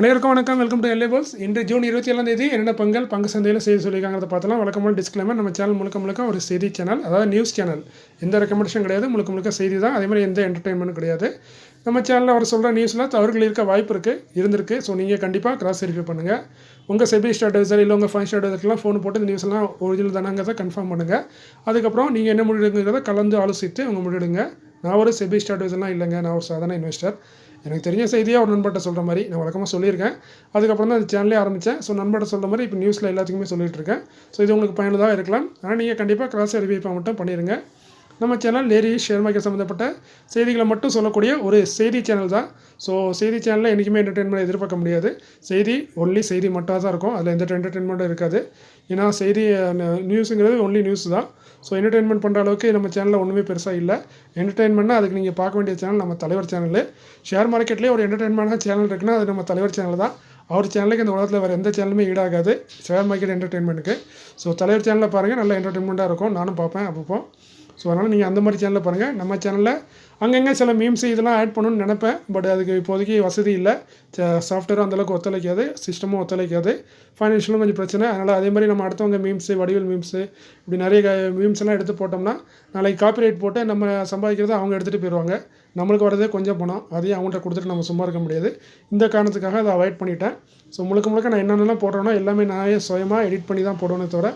அனைவருக்கும் வணக்கம். Welcome to LA pals. இன்று ஜூன் 27ஆம் தேதி என்னென்ன பங்கு சந்தையில் செய்தி சொல்லியிருக்காங்கிறத பார்த்தலாம். வழக்கமான டிஸ்க்ளைமர், நம்ம சேனல் முழுக்க ஒரு செய்தி சேனல், அதாவது நியூஸ் சேனல். எந்த ரெக்கமெண்டேஷன் கிடையாது, முழுக்க செய்தி தான். அதேமாதிரி எந்த என்டர்டைன்மெண்ட்டும் கிடையாது. நம்ம சேனலில் அவர் சொல்கிற நியூஸில் தவறுகள் இருக்க வாய்ப்பு இருந்திருக்கு. ஸோ நீங்கள் கண்டிப்பாக கிராஸ் வெரிஃபை பண்ணுங்கள். உங்கள் செபி ஸ்டார் அட்வைசர் இல்லை உங்கள் ஃபைன் ஸ்டார் அட்வைசர்லாம் ஃபோன் போட்டு இந்த நியூஸ்லாம் ஒரிஜினல் தானாங்கிறத கன்ஃபார்ம் பண்ணுங்கள். அதுக்கப்புறம் நீங்கள் என்ன முடிவெடுங்கிறத கலந்து ஆலோசித்து உங்கள் முடிவெடுங்க. நான் ஒரு செபி ஸ்டார் அட்வைசர்லாம் இல்லைங்க, நான் ஒரு சாதாரண இன்வெஸ்டர். எனக்கு தெரிஞ்ச செய்தியாக ஒரு நண்பர்கிட்ட சொல்கிற மாதிரி நான் வழக்கமாக சொல்லியிருக்கேன். அதுக்கப்புறம் தான் அந்த சேனலே ஆரம்பித்தேன். ஸோ நண்பர்கிட்ட சொல்கிற மாதிரி இப்போ நியூஸில் எல்லாத்துக்குமே சொல்லிகிட்டு இருக்கேன். ஸோ இது உங்களுக்கு பயனுள்ளதாக இருக்கலாம். ஆனால் நீங்கள் கண்டிப்பாக கிராஸ் வெரிஃபை மட்டும் பண்ணிடுங்க. நம்ம சேனல் லேரி ஷேர் மார்க்கெட் சம்மந்தப்பட்ட செய்திகளை மட்டும் சொல்லக்கூடிய ஒரு செய்தி சேனல் தான். ஸோ செய்தி சேனலில் என்றைக்குமே என்டர்டெயின்மெண்ட் எதிர்பார்க்க முடியாது. ஒன்லி செய்தி மட்டும் தான் இருக்கும், அதில் எந்த என்டர்டெயின்மெண்ட்டும் இருக்காது. ஏன்னா செய்தி நியூஸுங்கிறது ஒன்லி நியூஸ் தான். ஸோ என்டர்டெயின்மெண்ட் பண்ணுற அளவுக்கு நம்ம சேனலில் ஒன்றுமே பெருசாக இல்லை. என்டர்டெயின்மெண்ட்னா அதுக்கு நீங்கள் பார்க்க வேண்டிய சேனல் நம்ம தலைவர் சேனல். ஷேர் மார்க்கெட்லேயே ஒரு என்டர்டெயின்மெண்ட்டான சேனல் இருக்குன்னா அது நம்ம தலைவர் சேனல் தான். அவர் சேனலுக்கு இந்த உலகத்தில் வேறு எந்த சேனலுமே ஈடாகாது ஷேர் மார்க்கெட் என்டர்டெயின்மெண்ட்டுக்கு. ஸோ தலைவர் சேனலில் பாருங்கள், நல்ல என்டர்டெயின்மெண்ட்டாக இருக்கும். நானும் பார்ப்பேன் அப்பப்போ. ஸோ அதனால் நீங்கள் அந்த மாதிரி சேனலில் பாருங்கள். நம்ம சேனலில் அங்கங்கே சில மீம்ஸ் இதெல்லாம் ஆட் பண்ணணும்னு நினைப்பேன். பட் அதுக்கு இப்போதைக்கு வசதி இல்லை. சாஃப்ட்வேரும் அந்தளவுக்கு ஒத்துழைக்காது, சிஸ்டமும் ஒத்துழைக்காது, ஃபைனான்ஷியலும் கொஞ்சம் பிரச்சனை. அதனால் அதே மாதிரி நம்ம அடுத்தவங்க மீம்ஸு, வடிவல் மீம்ஸு, இப்படி நிறைய மீம்ஸ் எல்லாம் எடுத்து போட்டோம்னா நாளைக்கு காப்பிரைட் போட்டு நம்ம சம்பாதிக்கிறத அவங்க எடுத்துகிட்டு போயிடுவாங்க. நம்மளுக்கு வரதே கொஞ்சம் பணம், அதையும் அவங்கள்ட்ட கொடுத்துட்டு நம்ம சும்மா இருக்க முடியாது. இந்த காரணத்துக்காக அதை அவாய்ட் பண்ணிட்டேன். ஸோ முழுக்க நான் என்னென்னலாம் போடுறேனோ எல்லாமே நான் சுயமாக எடிட் பண்ணி தான் போடுவேனே தவிர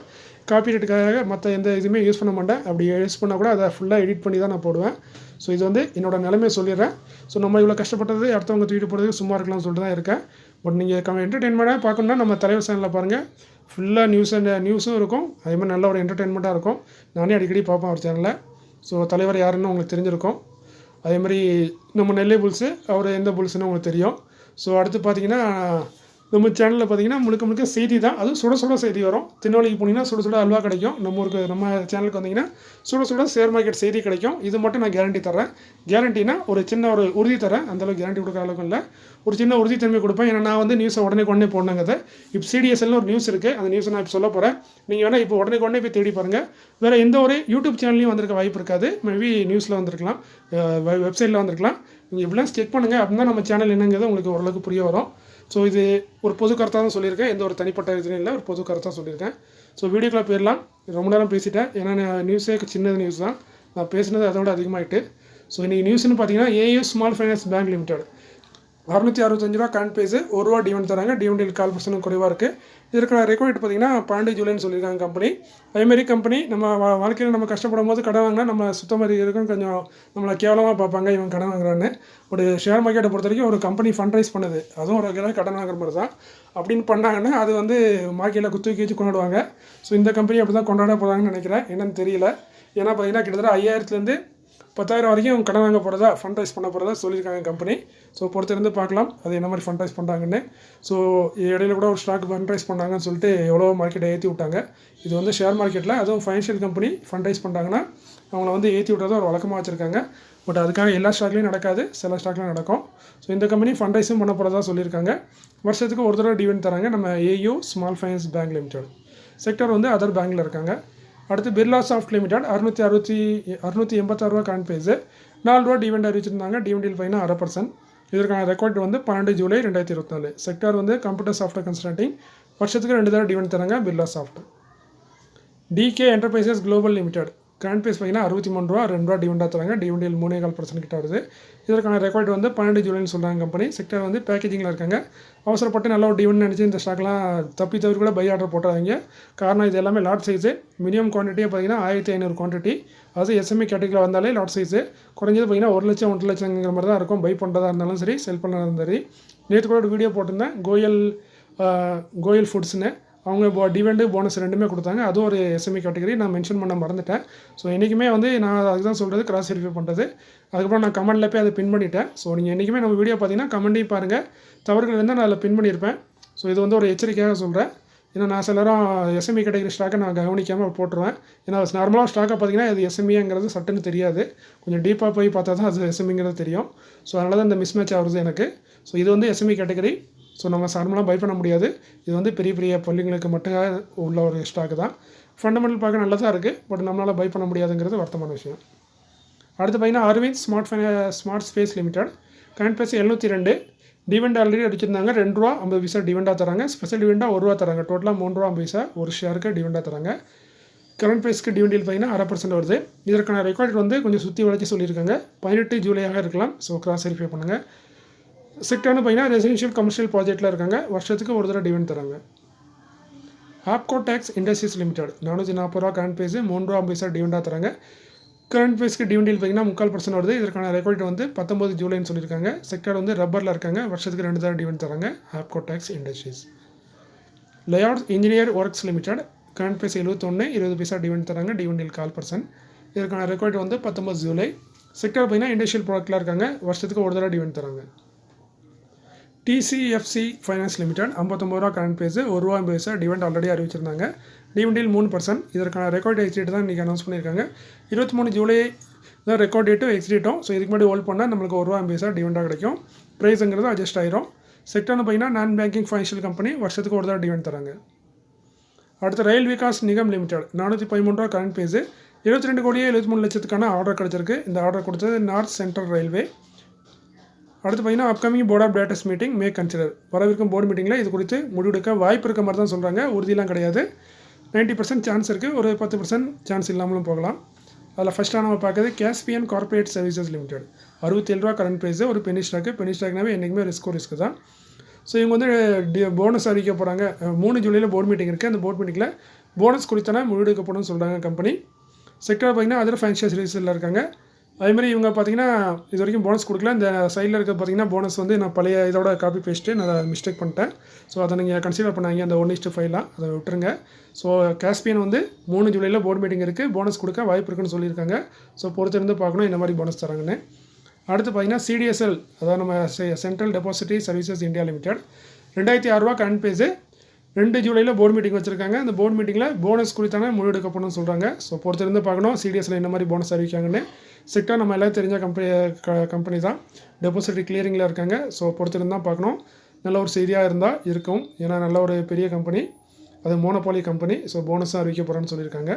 காப்பிரைட்டுக்காக மற்ற எந்த இதுவுமே யூஸ் பண்ண மாட்டேன். அப்படி யூஸ் பண்ணால் கூட அதை ஃபுல்லாக எடிட் பண்ணி தான் நான் போடுவேன். ஸோ இது வந்து என்னோட நிலைமையை சொல்லிடுறேன். ஸோ நம்ம இவ்வளோ கஷ்டப்பட்டது அடுத்தவங்க தூக்கிட்டு போகிறதுக்கு சும்மா இருக்கலாம்னு சொல்லிட்டு தான் இருக்கேன். பட் நீங்கள் என்டர்டெயின்மெண்ட்டாக பார்க்கணுன்னா நம்ம தலைவர் சேனலில் பாருங்கள். ஃபுல்லாக நியூஸும் இருக்கும், அதே மாதிரி நல்ல ஒரு என்டர்டெயின்மெண்ட்டாக இருக்கும். நானே அடிக்கடி பார்ப்பேன் அவர் சேனலில். ஸோ தலைவர் யாருன்னு உங்களுக்கு தெரிஞ்சிருக்கும். அதே மாதிரி நம்ம நெல்லை புல்ஸு, அவர் எந்த புல்ஸுன்னு உங்களுக்கு தெரியும். ஸோ அடுத்து பார்த்தீங்கன்னா நம்ம சேனலில் பார்த்தீங்கன்னா முழுக்க செய்தி தான். அதுவும் சுட செய்தி வரும். திருநெல்வேலிக்கு போனீங்கன்னா சுட அல்வா கிடைக்கும். நம்ம சேனலுக்கு வந்தீங்கன்னா சுட ஷேர் மார்க்கெட் செய்தி கிடைக்கும். இது மட்டும் நான் கேரண்டி தரேன். கேரண்டினா ஒரு சின்ன ஒரு உறுதி தரேன். அந்தளவுக்கு கேரண்டி கொடுக்குற அளவுக்கு இல்லை, ஒரு சின்ன உறுதித்தன்மை கொடுப்பேன். ஏன்னா நான் வந்து நியூஸை உடனே போடணுங்கிறத. இப்போ சிடிஎஸ்எல்னு ஒரு நியூஸ் இருக்குது, அந்த நியூஸை நான் இப்போ சொல்ல போகிறேன். நீங்கள் வேணால் இப்போ உடனே போய் தேடி பாருங்கள். வேறு எந்த ஒரு யூடியூப் சேனல்லையும் வந்திருக்க வாய்ப்பு இருக்காது. மேபி நியூஸில் வந்திருக்கலாம், வெப்சைட்டில் வந்திருக்கலாம். நீங்கள் இப்படிலாம் செக் பண்ணுங்கள். அப்படின்னா நம்ம சேனல் என்னங்கிறது உங்களுக்கு ஓரளவுக்கு புரிய வரும். ஸோ இது ஒரு பொது கருத்தாக தான் சொல்லியிருக்கேன், எந்த ஒரு தனிப்பட்ட இதுலையும் இல்லை, ஒரு பொது கருத்தாக சொல்லியிருக்கேன். ஸோ வீடியோக்குள்ளே போயிடலாம். ரொம்ப நேரம் பேசிட்டேன், ஏன்னா நியூஸே சின்ன நியூஸ் தான். நான் பேசினது அதோட அதிகமாகிட்டு. ஸோ இன்றைக்கி நியூஸ்னு பார்த்தீங்கன்னா AU small finance bank limited 665 ரூபா கான் பேஸு, ₹1 டிவெண்ட் தராங்க. டிவெண்டில் 4% குறைவாக இருக்குது. இதற்கான ரெக்கார்ட் பார்த்தீங்கன்னா 12 ஜூலைன்னு சொல்லியிருக்காங்க கம்பெனி. அதேமாதிரி கம்பெனி நம்ம வாழ்க்கையில் நம்ம கஷ்டப்படும் போது கடன் வாங்கினா நம்ம சுத்தமாக இருக்கும், கொஞ்சம் நம்மளை கேவலமாக பார்ப்பாங்க, இவன் கடன் வாங்குறான்னு. ஒரு ஷேர் மார்க்கெட்டை பொறுத்த வரைக்கும் ஒரு கம்பெனி ஃபண்ட் ரைஸ் பண்ணுது, அதுவும் ஒரு வகையில் கடன் வாங்குற மாதிரி தான். அப்படின்னு பண்ணாங்கன்னா அது வந்து மார்க்கெட்டில் குத்தி வச்சு கொண்டாடுவாங்க. ஸோ இந்த கம்பெனி அப்படி தான் கொண்டாட போகிறாங்கன்னு நினைக்கிறேன். என்னன்னு தெரியல. ஏன்னா பார்த்தீங்கன்னா கிட்டத்தட்ட 5000லேருந்து 10,000 வரைக்கும் கடன் வாங்க போகிறதா, ஃபண்ட் ரைஸ் பண்ண போகிறதா சொல்லியிருக்காங்க கம்பெனி. ஸோ பொறுத்திருந்து பார்க்கலாம் அது என்ன மாதிரி ஃபண்ட் ரைஸ் பண்ணுறாங்கன்னு. ஸோ இடையில கூட ஒரு ஸ்டாக் ஃபண்ட் ரைஸ் பண்ணாங்கன்னு சொல்லிட்டு எவ்வளோ மார்க்கெட்டை ஏற்றி விட்டாங்க. இது வந்து ஷேர் மார்க்கெட்டில் அதுவும் ஃபைனான்ஷியல் கம்பெனி ஃபண்ட் ரைஸ் பண்ணுறாங்கன்னா அவங்கள வந்து ஏற்றி விட்றத ஒரு வழக்கமாக வச்சுருக்காங்க. பட் அதுக்காக எல்லா ஸ்டாக்லேயும் நடக்காது, சில ஸ்டாக்லாம் நடக்கும். ஸோ இந்த கம்பெனி ஃபண்ட் ரைஸும் பண்ண போகிறதா சொல்லியிருக்காங்க. வருஷத்துக்கு ஒரு தடவை டிவிடெண்ட் தராங்க. நம்ம AU small finance bank limited sector வந்து அதர் பேங்கில் இருக்காங்க. அடுத்து பிர்லா சாஃப்ட் லிமிடெட் 686 ரூபா கான் பேஸு, ₹4 டிவெண்ட் அறிவிச்சிருந்தாங்க. டிவெண்டில் பார்த்தீங்கன்னா 1/2%. இதற்கான ரெக்கார்ட் வந்து 12 ஜூலை 2024. செக்டர் வந்து கம்ப்யூட்டர் சாஃப்ட்வேர் கன்சல்டிங். வருஷத்துக்கு 2 தடவை டிவெண்ட் தராங்க Birla soft. DK enterprises global limited கிராண்ட் பேஸ் பார்த்தீங்கன்னா ₹63, ₹2 டிவெண்டாக தராங்க. டிவெண்டில் 3.4% கிட்ட வருது. இதற்கான ரெக்கார்ட் வந்து 12 ஜூலைன்னு சொல்கிறாங்க கம்பெனி. செக்டர் வந்து பேக்கேஜிங்கில் இருக்காங்க. அவசரப்பட்டு நல்ல ஒரு டிவெண்ட் நினச்சி இந்த ஸ்டாக்லாம் தவிர கூட பை ஆர்டர் போட்டாதீங்க. காரணம் இது எல்லாமே லாட் சைஸு. மினிமம் குவான்டிட்டியே பார்த்தீங்கன்னா 1500 குவான்டிட்டி. அது எஸ்எம்இ கேட்டகரியில் வந்தாலே லாட் சைஸு. குறைஞ்சது பார்த்தீங்கன்னா 1 லட்சம் 1.5 லட்சங்கிற மாதிரி தான் இருக்கும். பை பண்ணுறதா இருந்தாலும் சரி, செல் பண்ணுறதா இருந்தாலும் சரி. நேற்று கூட ஒரு வீடியோ போட்டிருந்தேன், கோயல் ஃபுட்ஸ்னு. அவங்க டிவெண்டு போனஸ் ரெண்டுமே கொடுத்தாங்க. அதுவும் ஒரு எஸ்எம்இ கேட்டகரி, நான் மென்ஷன் பண்ண மறந்துட்டேன். ஸோ என்றைக்குமே வந்து நான் அதுதான் சொல்கிறது, கிராஸ் வெரிஃபை பண்ணுறது. அதுக்கப்புறம் நான் கமெண்டில் போய் அதை பின் பண்ணிட்டேன். ஸோ நீங்கள் என்றைக்குமே நம்ம வீடியோ பார்த்தீங்கன்னா கமெண்ட்டையும் பாருங்கள், தவறுகள் இருந்தால் நான் அதில் பின் பண்ணியிருப்பேன். ஸோ இது வந்து ஒரு எச்சரிக்கையாக சொல்கிறேன். ஏன்னா நான் சிலரும் எஸ்எம்இ கேட்டகரி ஸ்டாக்கை நான் கவனிக்காமல் போட்டுருவேன். ஏன்னா நார்மலாக ஸ்டாக்கை பார்த்தீங்கன்னா அது எஸ்எம்இங்கிறது சட்டுன்னு தெரியாது, கொஞ்சம் டீப்பாக போய் பார்த்தா தான் அது எஸ்எம்இங்கிறது தெரியும். ஸோ அதனால தான் இந்த மிஸ்மேட்ச் ஆகுது எனக்கு. ஸோ இது வந்து எஸ்எம்இ கேட்டகரி. ஸோ நம்ம நார்மலாக பை பண்ண முடியாது. இது வந்து பெரிய பள்ளிங்களுக்கு மட்டும் உள்ள ஒரு ஸ்டாக்கு தான். ஃபண்டமெண்டல் பார்க்க நல்லதாக இருக்குது, பட் நம்மளால் பை பண்ண முடியாதுங்கிறது வருத்தமான விஷயம். அடுத்து பார்த்தீங்கன்னா Arvind smart space limited current base 702, dividend already அடிச்சிருந்தாங்க ₹2.50 டிவிடெண்டாக தராங்க. ஸ்பெஷல் டிவிடெண்டாக ₹1 தராங்க. டோட்டலாக ₹3.50 ஒரு ஷேருக்கு டிவிடெண்டாக தராங்க. கரண்ட் ப்ரைஸ்க்கு டிவிடெண்ட் பார்த்தீங்கன்னா 0.5% வருது. இதற்கான ரெக்கார்ட் வந்து கொஞ்சம் சுற்றி வளைச்சி சொல்லியிருக்காங்க. 18 ஜூலையாக இருக்கலாம். ஸோ கிராஸ் வெரிஃபை பண்ணுங்கள். செக்டர்னு பார்த்தீங்கன்னா ரெசிடென்ஷியல் கமர்ஷியல் ப்ராஜெக்ட்டில் இருக்காங்க. வருஷத்துக்கு ஒரு தடவை டிவிடெண்ட் தராங்க. Apcotex industries limited ₹440 current price ₹3.50 டிவிடெண்டாக தராங்க. கரண்ட் ப்ரைஸ்க்கு டிவிடெண்ட் பார்த்தீங்கன்னா 3/4% வருது. இதற்கான ரெக்கார்ட் வந்து 19 ஜூலைன்னு சொல்லியிருக்காங்க. செக்டர் வந்து ரப்பரில் இருக்காங்க. வருஷத்துக்கு 2 தடவை டிவிடெண்ட் தராங்க. Apcotex industries. Layout engineer works limited current price 71 20 dividend தராங்க. டிவிடெண்ட் 1/4%. இதற்கான ரெக்கார்ட் வந்து 19 ஜூலை. செக்டர் பார்த்தீங்கன்னா இண்டஸ்ட்ரியல் ப்ராடக்ட்டில் இருக்காங்க. வருஷத்துக்கு ஒரு தடவை டிவிடெண்ட் தராங்க. TCFC finance limited ₹59 current price ₹1.50 dividend already அறிவிச்சிருந்தாங்க. டிவிடெண்ட் 3%. இதற்கான ரெக்கார்ட் எக்ஸ்டேட் தான் இன்றைக்கி அனௌன்ஸ் பண்ணியிருக்காங்க. 23 ஜூலை தான் ரெக்கார்ட் டேட்டும் எக்ஸ்டேட்டும். ஸோ இதுக்கு முன்னாடி ஹோல்ட் பண்ணால் நம்மளுக்கு ₹1.50 டிவிடெண்டாக கிடைக்கும். ப்ரைஸுங்கிறது அட்ஜஸ்ட் ஆயிரும். செக்டர்னு பார்த்தீங்கன்னா நான் பேங்கிங் ஃபைனான்ஷியல் கம்பெனி வருஷத்துக்கு ஒரு தடவை டிவிடெண்ட் தராங்க. அடுத்து rail Vikas Nigam limited ₹413 current price 22,73,00,000க்கான ஆர்டர் கிடச்சிருக்கு. இந்த ஆர்டர் கொடுத்தது நார்த் சென்ட்ரல் ரயில்வே. அடுத்து பார்த்தீங்கன்னா upcoming board of directors meeting may consider. வரவிருக்கும் போர்டு மீட்டிங்கில் இது குறித்து முடிவெடுக்க வாய்ப்பு இருக்க மாதிரி தான் சொல்கிறாங்க. உறுதியெலாம் கிடையாது. 90% சான்ஸ் இருக்குது. ஒரு 10% சான்ஸ் இல்லாமலும் போகலாம். அதில் ஃபஸ்ட்டாக நம்ம பார்க்குறது Caspian corporate services limited ₹67 current price ஒரு பெனி ஸ்டாக்கு. பெனி ஸ்டாக்னாவே என்றைக்குமே ரிஸ்க்கு தான். ஸோ இவங்க வந்து போனஸ் அறிவிக்க போகிறாங்க. 3 ஜூலையில் போர்டு மீட்டிங் இருக்குது. அந்த போர்டு மீட்டிங்கில் போனஸ் குறித்தான முடிவெடுக்கப்படும் சொல்கிறாங்க கம்பெனி. செக்டர் பார்த்தீங்கன்னா அதர் ஃபைனான்ஷியல் சர்வீஸில் இருக்காங்க. அதேமாதிரி இவங்க பார்த்தீங்கன்னா இது வரைக்கும் போனஸ் கொடுக்கல. இந்த சைடில் இருக்க பார்த்தீங்கன்னா போனஸ் வந்து நான் பழைய இதோட காப்பி பேஸ்ட்டு நான் மிஸ்டேக் பண்ணிட்டேன். ஸோ அதை நீங்கள் கன்சிடர் பண்ணாங்க அந்த 1:5 அதை விட்டுருங்க. ஸோ காஸ்பியன் வந்து 3 ஜூலையில் போர்டு மீட்டிங் இருக்குது. போனஸ் கொடுக்க வாய்ப்பு இருக்குன்னு சொல்லியிருக்காங்க. ஸோ பொறுத்திருந்து பார்க்கணும் என்ன மாதிரி போனஸ் தராங்கன்னு. அடுத்து பார்த்தீங்கன்னா CDSL அதாவது நம்ம central depository services India limited ₹2,600 current price 2 ஜூலையில் போர்டு மீட்டிங் வச்சுருக்காங்க. அந்த போர்டு மீட்டிங்கில் போனஸ் குறித்தான முடிவெடுக்கப்படும் சொல்கிறாங்க. ஸோ பொறுத்திருந்து பார்க்கணும் CDSL என்ன மாதிரி போனஸ் அறிவிக்காங்கன்னு. செக்டர் நம்ம எல்லாம் தெரிஞ்ச கம்பெனி தான். டெபாசிட்டரி கிளியரிங்கில் இருக்காங்க. ஸோ பொறுத்திருந்து தான் பார்க்கணும். நல்ல ஒரு செய்தியாக இருந்தால் இருக்கும். ஏன்னா நல்ல ஒரு பெரிய கம்பெனி, அது மோனோபாலி கம்பெனி. ஸோ போனஸும் அறிவிக்க போகிறேன்னு சொல்லியிருக்காங்க.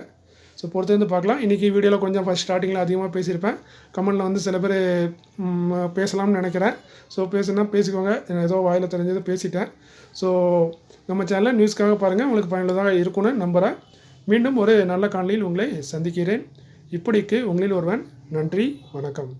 ஸோ பொறுத்திருந்து பார்க்கலாம். இன்றைக்கி வீடியோவில் கொஞ்சம் ஃபஸ்ட் ஸ்டார்டிங்கில் அதிகமாக பேசியிருப்பேன். கமெண்டில் வந்து சில பேர் பேசலாம்னு நினைக்கிறேன். ஸோ பேசுனா பேசிக்கோங்க. ஏதோ வாயில் தெரிஞ்சது பேசிட்டேன். ஸோ நம்ம சேனலில் நியூஸ்க்காக பாருங்கள். உங்களுக்கு பயனுள்ளதாக இருக்கும்னு நம்புகிறேன். மீண்டும் ஒரு நல்ல காணொளியில் உங்களை சந்திக்கிறேன். இப்படிக்கு உங்களில் ஒருவன். நன்றி, வணக்கம்.